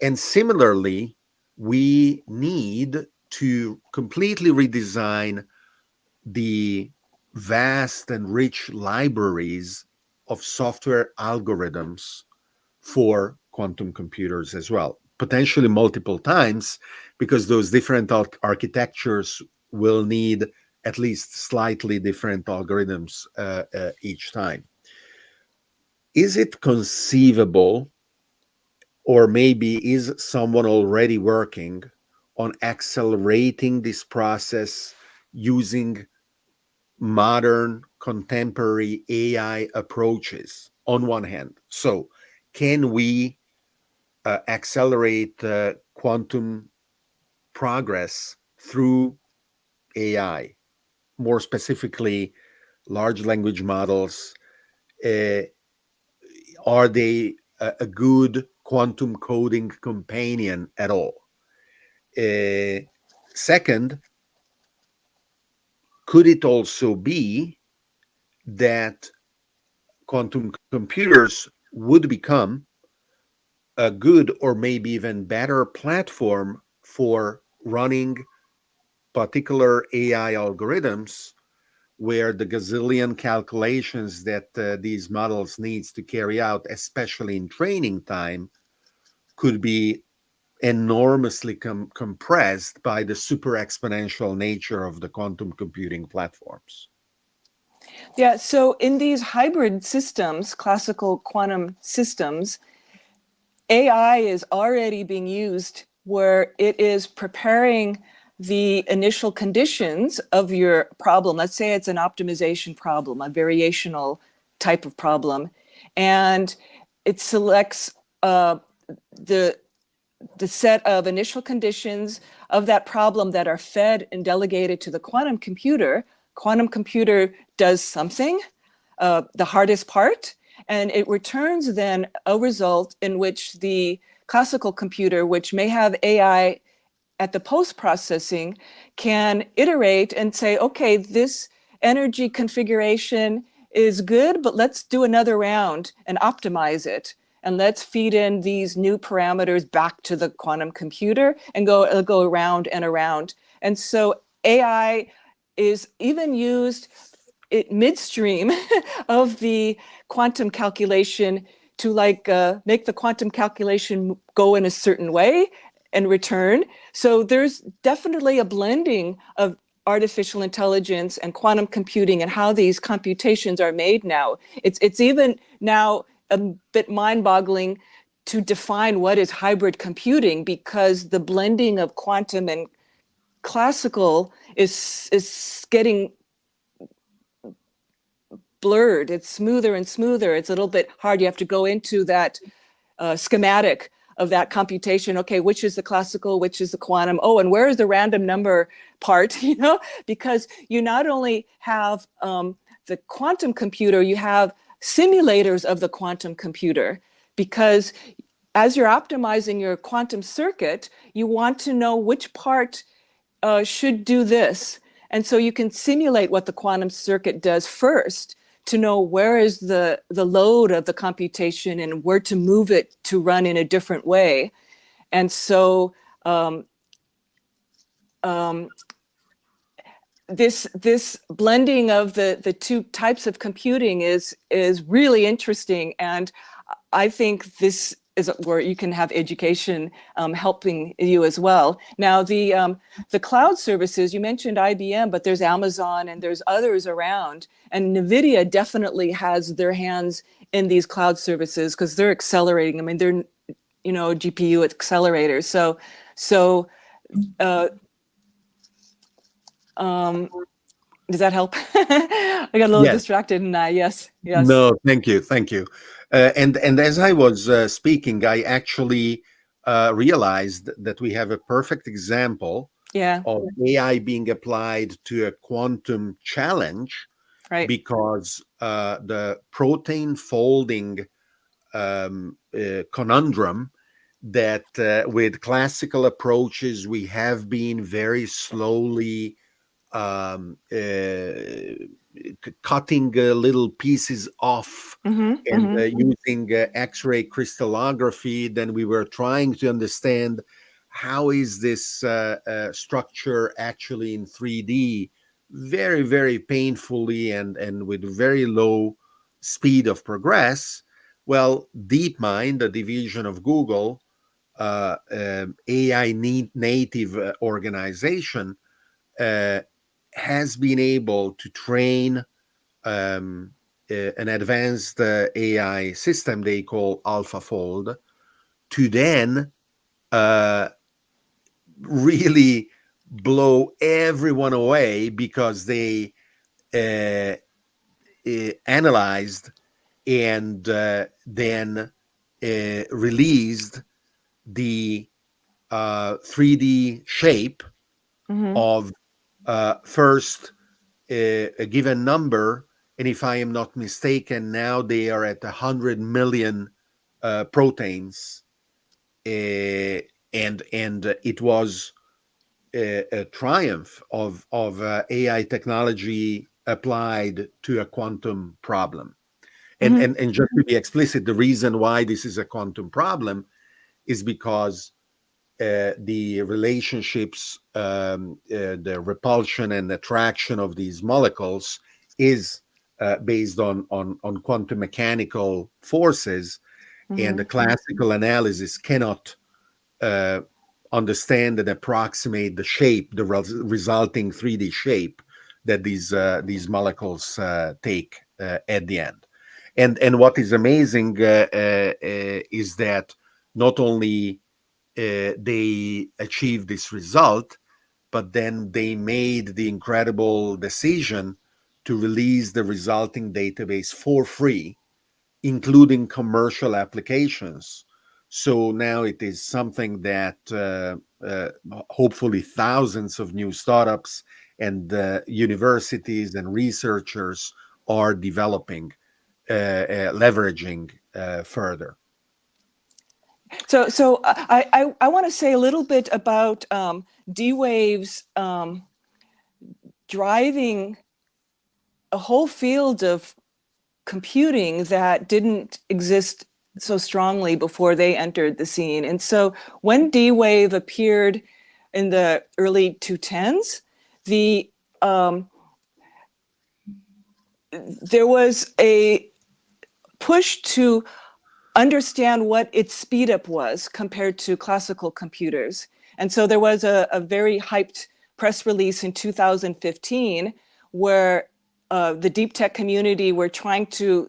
And similarly, we need to completely redesign the vast and rich libraries of software algorithms for quantum computers as well, potentially multiple times, because those different architectures will need at least slightly different algorithms each time. Is it conceivable, or maybe is someone already working on accelerating this process using modern contemporary AI approaches on one hand? So, can we accelerate quantum progress through AI, more specifically, large language models? Uh, are they a good quantum coding companion at all? Uh, Second, could it also be that quantum computers would become a good or maybe even better platform for running particular AI algorithms where the gazillion calculations that these models needs to carry out, especially in training time, could be enormously compressed by the super exponential nature of the quantum computing platforms. Yeah, so in these hybrid systems, classical quantum systems, AI is already being used where it is preparing the initial conditions of your problem. Let's say it's an optimization problem, a variational type of problem, and it selects the the set of initial conditions of that problem that are fed and delegated to the quantum computer. Quantum computer does something, the hardest part, and it returns then a result in which the classical computer, which may have AI at the post processing, can iterate and say, okay, this energy configuration is good, but let's do another round and optimize it. And let's feed in these new parameters back to the quantum computer and go around and around. And so AI is even used midstream of the quantum calculation make the quantum calculation go in a certain way and return. So there's definitely a blending of artificial intelligence and quantum computing and how these computations are made now. It's even now a bit mind-boggling to define what is hybrid computing, because the blending of quantum and classical is getting blurred. It's smoother and smoother. It's a little bit hard. You have to go into that schematic of that computation. Okay, which is the classical, which is the quantum? Oh, and where is the random number part? Because you not only have the quantum computer, you have simulators of the quantum computer, because as you're optimizing your quantum circuit, you want to know which part should do this. And so you can simulate what the quantum circuit does first to know where is the load of the computation and where to move it to run in a different way. And so this blending of the two types of computing is really interesting. And I think this is where you can have education helping you as well. Now, the cloud services, you mentioned IBM, but there's Amazon and there's others around. And NVIDIA definitely has their hands in these cloud services because they're accelerating. I mean, they're, GPU accelerators. So does that help? I got a little distracted, and yes. No, thank you. And as I was speaking, I actually realized that we have a perfect example of AI being applied to a quantum challenge, right? Because the protein folding conundrum that with classical approaches we have been very slowly cutting little pieces off using X-ray crystallography. Then we were trying to understand how is this structure actually in 3D, very, very painfully and with very low speed of progress. Well, DeepMind, the division of Google, AI native organization, has been able to train an advanced AI system they call AlphaFold to then really blow everyone away, because they analyzed and then released the 3D shape of first a given number, and if I am not mistaken, now they are at 100 million proteins, and it was a triumph of AI technology applied to a quantum problem. And just to be explicit, the reason why this is a quantum problem is because the relationships, the repulsion and attraction of these molecules is based on quantum mechanical forces, and the classical analysis cannot understand and approximate the shape, the resulting 3D shape that these molecules take at the end. And what is amazing is that not only they achieved this result, but then they made the incredible decision to release the resulting database for free, including commercial applications. So now it is something that hopefully thousands of new startups and universities and researchers are developing, leveraging further. So I want to say a little bit about D-Wave's driving a whole field of computing that didn't exist so strongly before they entered the scene. And so when D-Wave appeared in the early 2010s, there was a push to understand what its speed up was compared to classical computers. And so there was a very hyped press release in 2015 where the deep tech community were trying to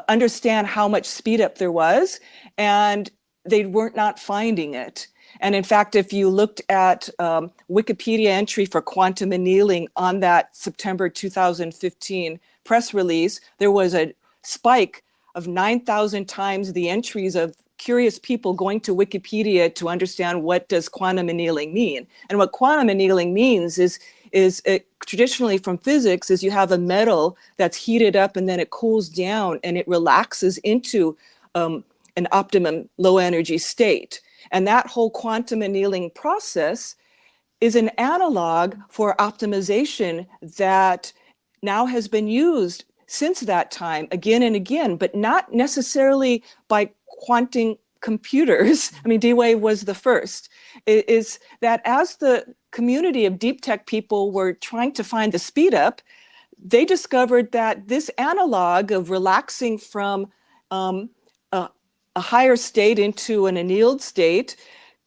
understand how much speed up there was, and they weren't not finding it. And in fact, if you looked at Wikipedia entry for quantum annealing on that September 2015 press release, there was a spike of 9,000 times the entries of curious people going to Wikipedia to understand what does quantum annealing mean. And what quantum annealing means is traditionally from physics is you have a metal that's heated up and then it cools down and it relaxes into an optimum low energy state. And that whole quantum annealing process is an analog for optimization that now has been used since that time again and again, but not necessarily by quantum computers. I mean, D-Wave was the first. It is that as the community of deep tech people were trying to find the speed up, they discovered that this analog of relaxing from a higher state into an annealed state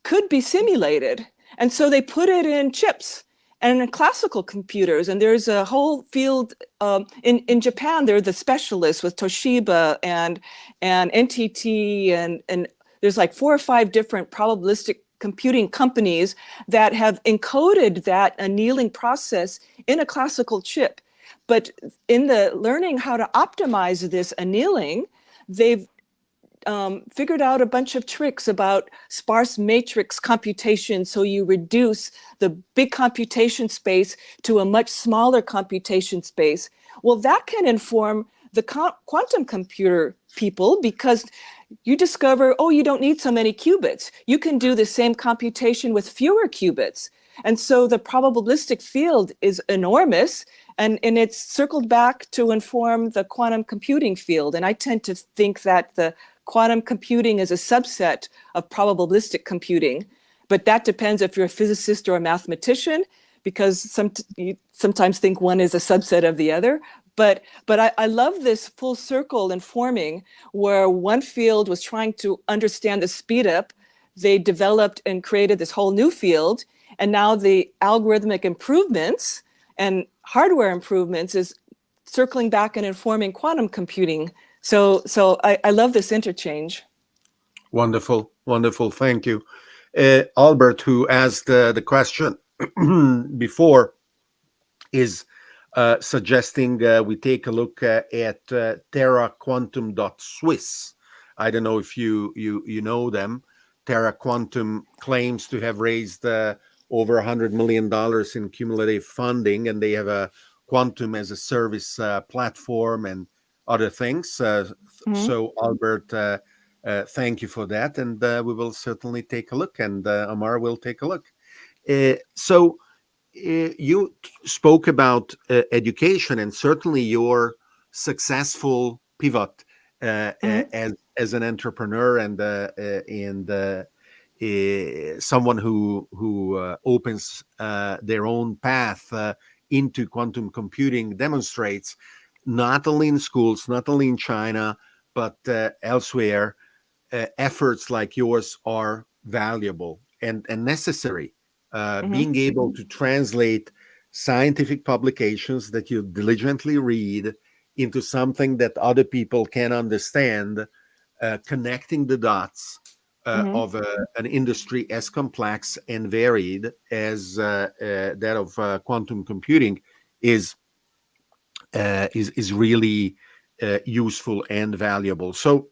could be simulated. And so they put it in chips and in classical computers. And there's a whole field in Japan, they're the specialists with Toshiba and NTT, and there's like 4 or 5 different probabilistic computing companies that have encoded that annealing process in a classical chip. But in the learning how to optimize this annealing, they've figured out a bunch of tricks about sparse matrix computation, so you reduce the big computation space to a much smaller computation space. Well, that can inform the quantum computer people, because you discover, oh, you don't need so many qubits. You can do the same computation with fewer qubits. And so the probabilistic field is enormous, and it's circled back to inform the quantum computing field. And I tend to think that the quantum computing is a subset of probabilistic computing, but that depends if you're a physicist or a mathematician, because you sometimes think one is a subset of the other. But I love this full circle informing where one field was trying to understand the speed up. They developed and created this whole new field. And now the algorithmic improvements and hardware improvements is circling back and informing quantum computing. So I love this interchange. Wonderful, wonderful. Thank you. Albert, who asked the question before, is suggesting we take a look at terraquantum.swiss. I don't know if you know them. Terra Quantum claims to have raised over $100 million in cumulative funding, and they have a quantum as a service platform and other things. So Albert, thank you for that, and we will certainly take a look, and Amara will take a look. So you spoke about education, and certainly your successful pivot as an entrepreneur and someone who opens their own path into quantum computing demonstrates, not only in schools, not only in China, but elsewhere, efforts like yours are valuable and necessary. Being able to translate scientific publications that you diligently read into something that other people can understand, connecting the dots of an industry as complex and varied as that of quantum computing is really useful and valuable. So,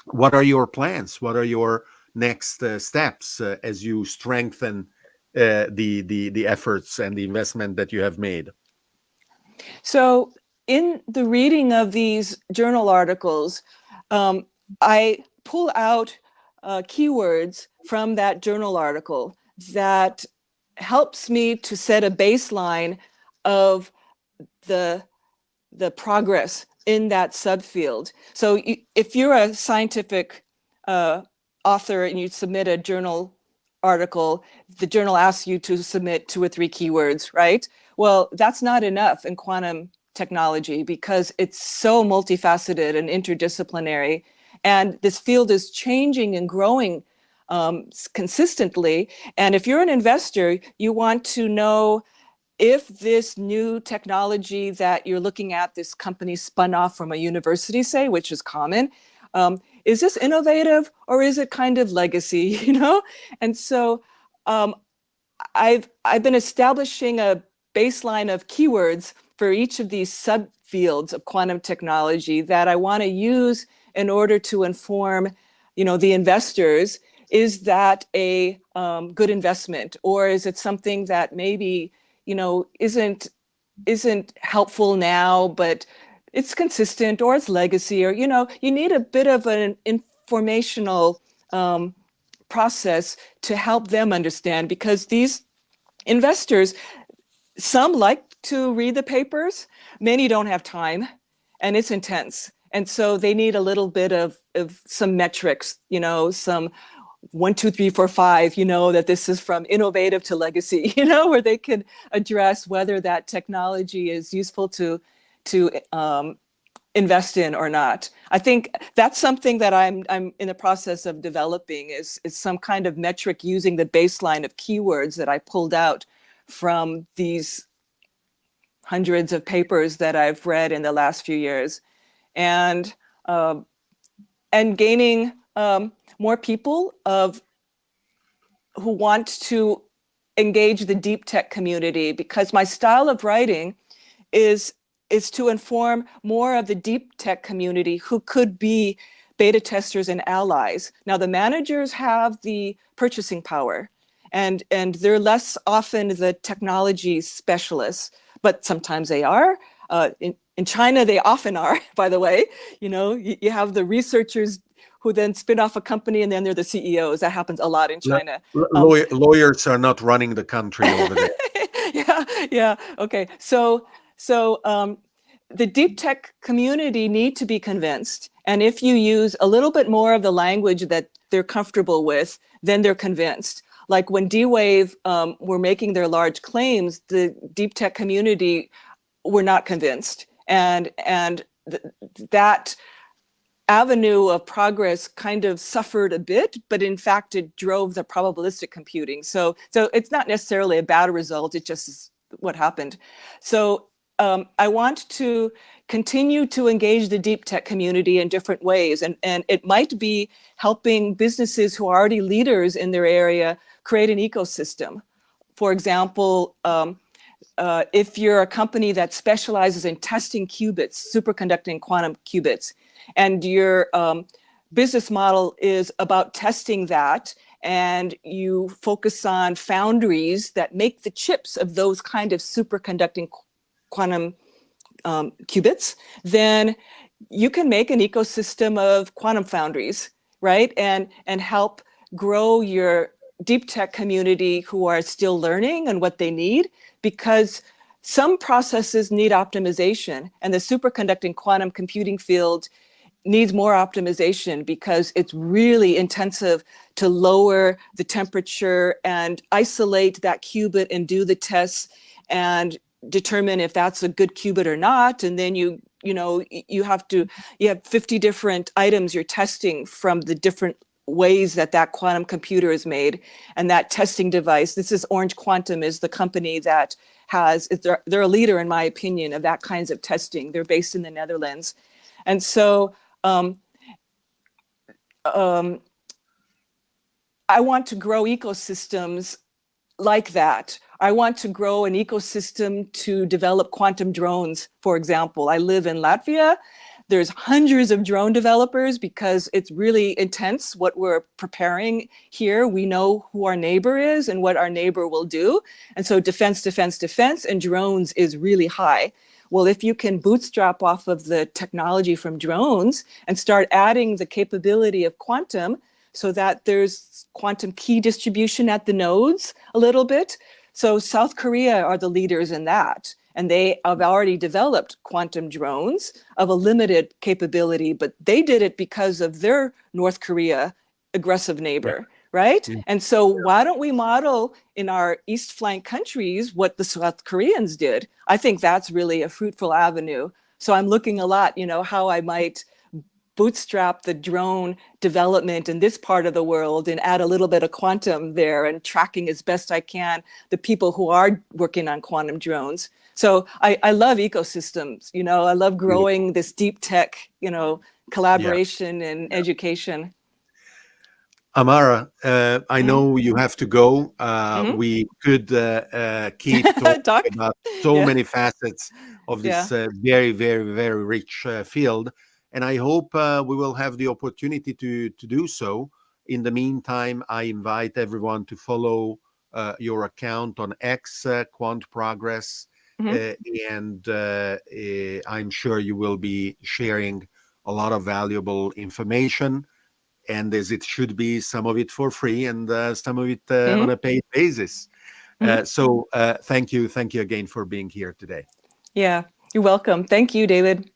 what are your plans? What are your next steps as you strengthen the efforts and the investment that you have made? So, in the reading of these journal articles, I pull out keywords from that journal article that helps me to set a baseline of the progress in that subfield. So if you're a scientific author and you submit a journal article, the journal asks you to submit 2 or 3 keywords, right? Well, that's not enough in quantum technology because it's so multifaceted and interdisciplinary. And this field is changing and growing consistently. And if you're an investor, you want to know if this new technology that you're looking at, this company spun off from a university, say, which is common, is this innovative or is it kind of legacy, you know? And so I've been establishing a baseline of keywords for each of these subfields of quantum technology that I want to use in order to inform, the investors. Is that a good investment, or is it something that maybe isn't helpful now, but it's consistent, or it's legacy, or you need a bit of an informational process to help them understand, because these investors, some like to read the papers, many don't have time, and it's intense. And so they need a little bit of some metrics, some 1, 2, 3, 4, 5, that this is from innovative to legacy, where they can address whether that technology is useful to invest in or not. I think that's something that I'm in the process of developing, is some kind of metric using the baseline of keywords that I pulled out from these hundreds of papers that I've read in the last few years, and gaining more people who want to engage the deep tech community, because my style of writing is to inform more of the deep tech community who could be beta testers and allies. Now, the managers have the purchasing power, and they're less often the technology specialists, but sometimes they are. In China, they often are, by the way. You have the researchers who then spin off a company, and then they're the CEOs. That happens a lot in China. Lawyers are not running the country over there. Yeah. Okay. So the deep tech community need to be convinced. And if you use a little bit more of the language that they're comfortable with, then they're convinced. Like when D-Wave were making their large claims, the deep tech community were not convinced. And that avenue of progress kind of suffered a bit, but in fact, it drove the probabilistic computing. So it's not necessarily a bad result. It just is what happened. So I want to continue to engage the deep tech community in different ways. And it might be helping businesses who are already leaders in their area create an ecosystem. For example, if you're a company that specializes in testing qubits, superconducting quantum qubits, and your business model is about testing that, and you focus on foundries that make the chips of those kind of superconducting quantum qubits, then you can make an ecosystem of quantum foundries, right? And help grow your deep tech community who are still learning and what they need, because some processes need optimization, and the superconducting quantum computing field needs more optimization because it's really intensive to lower the temperature and isolate that qubit and do the tests and determine if that's a good qubit or not. And then you have 50 different items you're testing from the different ways that quantum computer is made. And that testing device, this is Orange Quantum, is the company that they're a leader, in my opinion, of that kinds of testing. They're based in the Netherlands. And so I want to grow ecosystems like that. I want to grow an ecosystem to develop quantum drones, for example. I live in Latvia. There's hundreds of drone developers because it's really intense what we're preparing here. We know who our neighbor is and what our neighbor will do. And so defense, and drones is really high. Well, if you can bootstrap off of the technology from drones and start adding the capability of quantum so that there's quantum key distribution at the nodes a little bit. So South Korea are the leaders in that. And they have already developed quantum drones of a limited capability, but they did it because of their North Korea aggressive neighbor, right? Mm-hmm. And so why don't we model in our East flank countries what the South Koreans did? I think that's really a fruitful avenue. So I'm looking a lot, how I might bootstrap the drone development in this part of the world and add a little bit of quantum there and tracking as best I can the people who are working on quantum drones. So I love ecosystems, I love growing this deep tech, Yeah. collaboration and education. Amara, I Mhm. know you have to go. Mhm. We could keep talking Talk. about so Yeah. many facets of Yeah. this very, very, very rich field, and I hope we will have the opportunity to do so. In the meantime, I invite everyone to follow your account on X, Quant Progress, Mhm. uh, and I'm sure you will be sharing a lot of valuable information, and as it should be, some of it for free and some of it on Mhm. a paid basis. Mhm. Thank you again for being here today. Yeah. You're welcome. Thank you, David.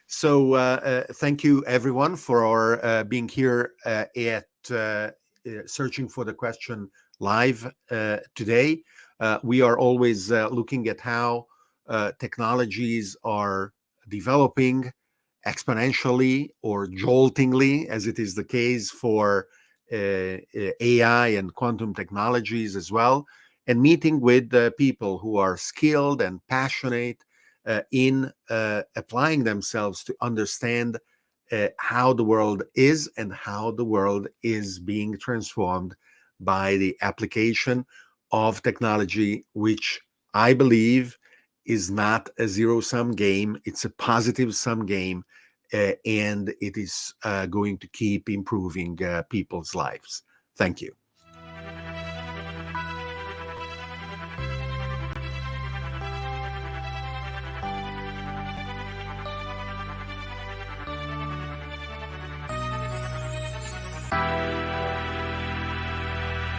So thank you everyone for being here at Searching for the Question live today. We are always looking at how technologies are developing exponentially or joltingly, as it is the case for AI and quantum technologies as well, and meeting with people who are skilled and passionate in applying themselves to understand how the world is and how the world is being transformed by the application of technology, which I believe is not a zero sum game, it's a positive sum game. And it is going to keep improving people's lives. Thank you.